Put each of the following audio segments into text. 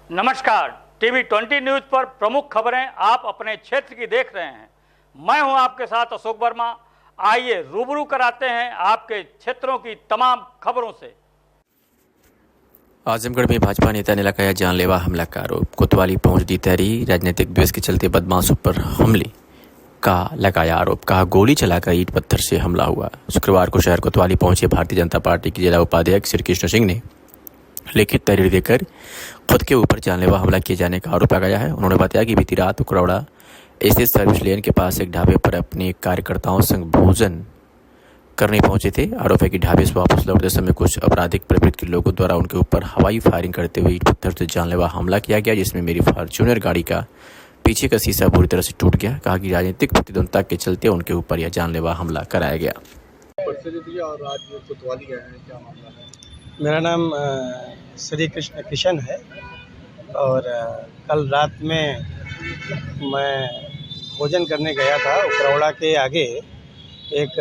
नमस्कार, TV 20 news पर प्रमुख खबरें आप अपने क्षेत्र की देख रहे हैं। मैं हूं आपके साथ अशोक वर्मा। आइए रूबरू कराते हैं आपके क्षेत्रों की तमाम खबरों से। आजमगढ़ में भाजपा नेता ने लगाया जानलेवा हमला का आरोप। कोतवाली पहुंच दी तैयारी, राजनीतिक द्वेष के चलते बदमाशों पर हमले का लगाया आरोप। कहा गोली चलाकर ईंट पत्थर से हमला हुआ। शुक्रवार को शहर कोतवाली पहुंचे भारतीय जनता पार्टी के जिला उपाध्यक्ष श्री कृष्ण सिंह ने लिखित तहरीर देकर खुद के ऊपर जानलेवा हमला किए जाने का आरोप लगाया है। उन्होंने बताया कि बीती रात उकरौड़ा स्थित सर्विस लेन के पास एक ढाबे पर अपने कार्यकर्ताओं संग भोजन करने पहुंचे थे। आरोप है कि ढाबे से वापस लौटते समय कुछ आपराधिक प्रवृत्ति के लोगों द्वारा उनके ऊपर हवाई फायरिंग करते हुए ईंट पत्थर से जानलेवा हमला किया गया, जिसमें मेरी फॉर्च्यूनर गाड़ी का पीछे का शीशा बुरी तरह से टूट गया। कहा कि राजनीतिक प्रतिद्वंदता के चलते उनके ऊपर यह जानलेवा हमला कराया गया। मेरा नाम श्री कृष्ण किशन है और कल रात में मैं भोजन करने गया था। उकरौड़ा के आगे एक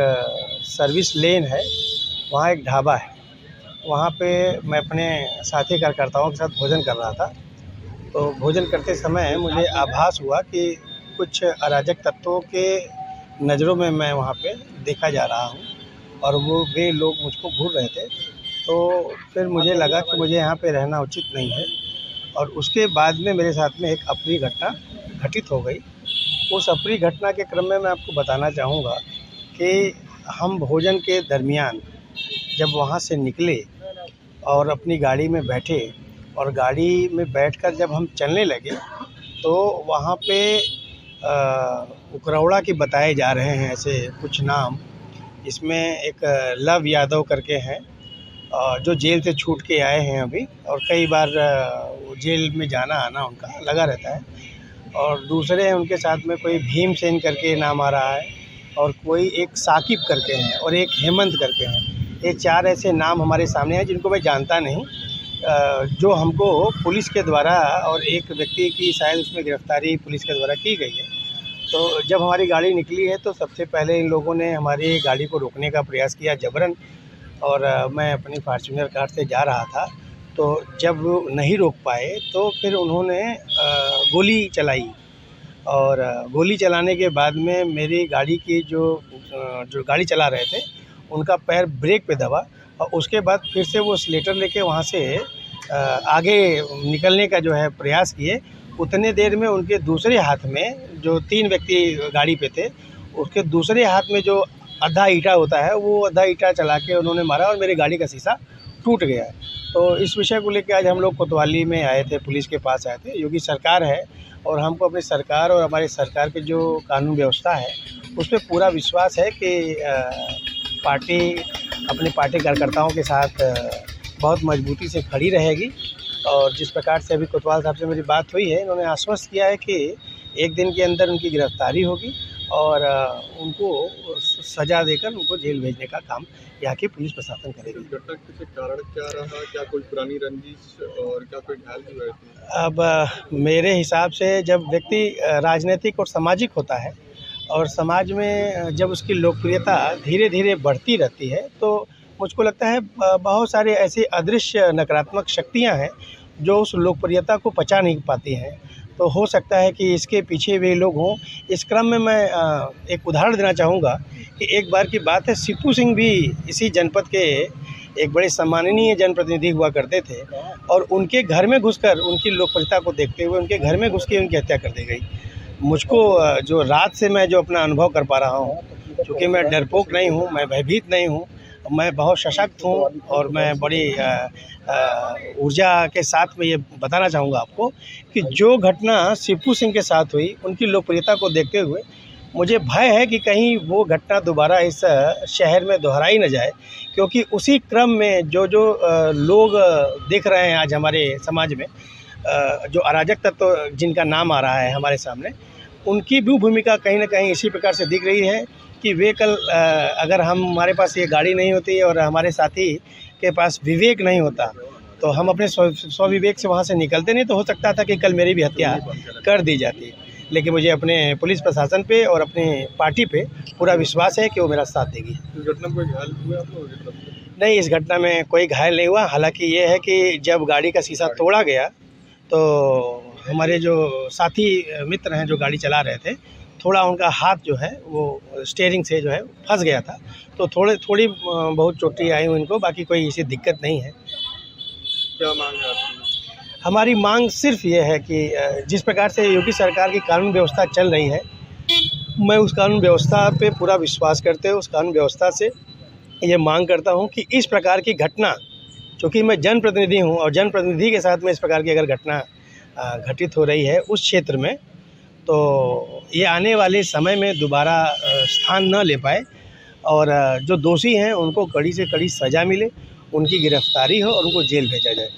सर्विस लेन है, वहाँ एक ढाबा है। वहाँ पे मैं अपने साथी कार्यकर्ताओं के साथ भोजन कर रहा था। तो भोजन करते समय मुझे आभास हुआ कि कुछ अराजक तत्वों के नज़रों में मैं वहाँ पे देखा जा रहा हूँ और वे लोग मुझको घूर रहे थे। तो फिर मुझे लगा कि मुझे यहाँ पे रहना उचित नहीं है और उसके बाद में मेरे साथ में एक अप्रिय घटना घटित हो गई। उस अप्रिय घटना के क्रम में मैं आपको बताना चाहूँगा कि हम भोजन के दरमियान जब वहाँ से निकले और अपनी गाड़ी में बैठे और गाड़ी में बैठकर जब हम चलने लगे तो वहाँ पे उकरौड़ा के बताए जा रहे हैं ऐसे कुछ नाम। इसमें एक लव यादव करके हैं जो जेल से छूट के आए हैं अभी, और कई बार जेल में जाना आना उनका लगा रहता है। और दूसरे हैं उनके साथ में कोई भीमसेन करके नाम आ रहा है और कोई एक साकिब करके हैं और एक हेमंत करके हैं। ये चार ऐसे नाम हमारे सामने हैं जिनको मैं जानता नहीं, जो हमको पुलिस के द्वारा और एक व्यक्ति की शायद उसमें गिरफ्तारी पुलिस के द्वारा की गई है। तो जब हमारी गाड़ी निकली है तो सबसे पहले इन लोगों ने हमारी गाड़ी को रोकने का प्रयास किया जबरन, और मैं अपनी फॉर्च्यूनर कार से जा रहा था। तो जब नहीं रोक पाए तो फिर उन्होंने गोली चलाई और गोली चलाने के बाद में मेरी गाड़ी की जो गाड़ी चला रहे थे उनका पैर ब्रेक पे दबा और उसके बाद फिर से वो स्लेटर लेके वहाँ से आगे निकलने का जो है प्रयास किए। उतने देर में उनके दूसरे हाथ में, जो 3 व्यक्ति गाड़ी पे थे, उसके दूसरे हाथ में जो आधा ईंटा होता है वो आधा ईंटा चला के उन्होंने मारा और मेरी गाड़ी का शीशा टूट गया। तो इस विषय को लेकर आज हम लोग कोतवाली में आए थे, पुलिस के पास आए थे। योगी सरकार है और हमको अपनी सरकार और हमारी सरकार की जो कानून व्यवस्था है उस पर पूरा विश्वास है कि पार्टी अपने पार्टी कार्यकर्ताओं के साथ बहुत मजबूती से खड़ी रहेगी। और जिस प्रकार से अभी कोतवाल साहब से मेरी बात हुई है, इन्होंने आश्वस्त किया है कि 1 दिन के अंदर उनकी गिरफ्तारी होगी और उनको सज़ा देकर उनको जेल भेजने का काम यहाँ की पुलिस प्रशासन करेगी। घटना के कारण क्या रहा, क्या कोई पुरानी रंजिश और क्या कोई घायल भी हुए थे? अब मेरे हिसाब से जब व्यक्ति राजनीतिक और सामाजिक होता है और समाज में जब उसकी लोकप्रियता धीरे धीरे बढ़ती रहती है तो मुझको लगता है बहुत सारे ऐसे अदृश्य नकारात्मक शक्तियाँ हैं जो उस लोकप्रियता को पचा नहीं पाती हैं। तो हो सकता है कि इसके पीछे वे लोग हों। इस क्रम में मैं एक उदाहरण देना चाहूँगा कि एक बार की बात है, सीपू सिंह भी इसी जनपद के एक बड़े सम्माननीय जनप्रतिनिधि हुआ करते थे और उनके घर में घुसकर उनकी लोकप्रियता को देखते हुए उनके घर में घुस के उनकी हत्या कर दी गई। मुझको जो रात से मैं जो अपना अनुभव कर पा रहा हूँ, क्योंकि मैं डरपोक नहीं हूँ, मैं भयभीत नहीं हूँ, मैं बहुत सशक्त हूँ और मैं बड़ी ऊर्जा के साथ में ये बताना चाहूँगा आपको कि जो घटना सीपू सिंह के साथ हुई, उनकी लोकप्रियता को देखते हुए मुझे भय है कि कहीं वो घटना दोबारा इस शहर में दोहराई न जाए। क्योंकि उसी क्रम में जो लोग देख रहे हैं आज हमारे समाज में, जो अराजक तत्व जिनका नाम आ रहा है हमारे सामने, उनकी भी भूमिका कहीं ना कहीं इसी प्रकार से दिख रही है कि वे कल अगर हमारे पास ये गाड़ी नहीं होती और हमारे साथी के पास विवेक नहीं होता तो हम अपने स्वविवेक से वहाँ से निकलते नहीं, तो हो सकता था कि कल मेरी भी हत्या कर दी जाती। लेकिन मुझे अपने पुलिस प्रशासन पे और अपने पार्टी पे पूरा विश्वास है कि वो मेरा साथ देगी। इस घटना में कोई घायल हुआ आप लोग? नहीं, इस घटना में कोई घायल नहीं हुआ। हालांकि ये है कि जब गाड़ी का शीशा तोड़ा गया तो हमारे जो साथी मित्र हैं जो गाड़ी चला रहे थे, थोड़ा उनका हाथ जो है वो स्टीयरिंग से जो है फंस गया था, तो थोड़ी बहुत चोटें आई उनको, बाकी कोई ऐसी दिक्कत नहीं है। क्या मांग है आपकी? हमारी मांग सिर्फ ये है कि जिस प्रकार से योगी सरकार की कानून व्यवस्था चल रही है, मैं उस कानून व्यवस्था पे पूरा विश्वास करते हुए उस कानून व्यवस्था से ये मांग करता हूँ कि इस प्रकार की घटना, चूँकि मैं जनप्रतिनिधि हूँ और जनप्रतिनिधि के साथ में इस प्रकार की अगर घटना घटित हो रही है उस क्षेत्र में, तो ये आने वाले समय में दोबारा स्थान न ले पाए और जो दोषी हैं उनको कड़ी से कड़ी सज़ा मिले, उनकी गिरफ्तारी हो और उनको जेल भेजा जाए।